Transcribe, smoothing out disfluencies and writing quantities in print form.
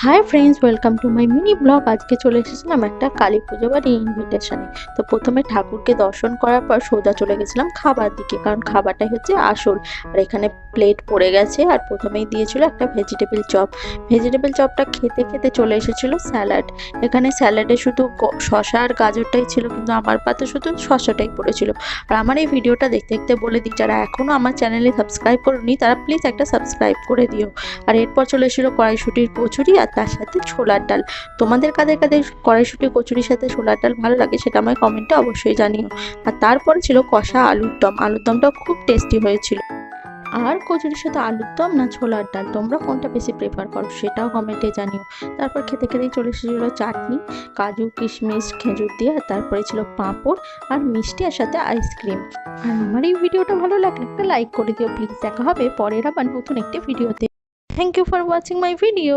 Hi friends, welcome to my mini blog. আজকে চলে এসেছিলাম একটা কালী পুজো বাড়ি ইনভিটেশনে। তো প্রথমে ঠাকুরকে দর্শন করার পর সোজা চলে গেছিলাম খাবার দিকে, কারণ খাবারটাই হচ্ছে আসল। আর এখানে প্লেট পড়ে গেছে, আর প্রথমেই দিয়েছিল একটা ভেজিটেবল চপ। ভেজিটেবল চপটা খেতে খেতে চলে এসেছিল স্যালাড। এখানে স্যালাডে শুধু শসা আর গাজরটাই ছিল, কিন্তু আমার পাতে শুধু শসাটাই পড়েছিল। আর আমার এই ভিডিওটা দেখতে দেখতে বলে দিই, যারা এখনও আমার চ্যানেলে সাবস্ক্রাইব করেনি তারা প্লিজ একটা সাবস্ক্রাইব করে দিও। আর এরপর চলে এসেছিলো কড়াইশুঁটির কচুরি আর তার সাথে ছোলার ডাল। তোমাদের কাদের কাদের কড়াইশুঁটি কচুরির সাথে ছোলার ডাল ভালো লাগে সেটা আমায় কমেন্টে অবশ্যই জানিও। আর তারপরে ছিল কষা আলুর দম। আলুর দমটাও খুব টেস্টি হয়েছিল। আর কচুরির সাথে আলুর দম না ছোলার ডাল, তোমরা কোনটা বেশি প্রেফার করো সেটাও কমেন্টে জানিও। তারপর খেতে খেতেই চলে এসেছিলো চাটনি, কাজু কিশমিশ খেজুর দিয়ে, আর তারপরে ছিল পাঁপড় আর মিষ্টি, আর সাথে আইসক্রিম। আর আমার এই ভিডিওটা ভালো লাগলে একটা লাইক করে দিও প্লিজ। দেখা হবে পরের আবার নতুন একটি ভিডিওতে। Thank you for watching my video.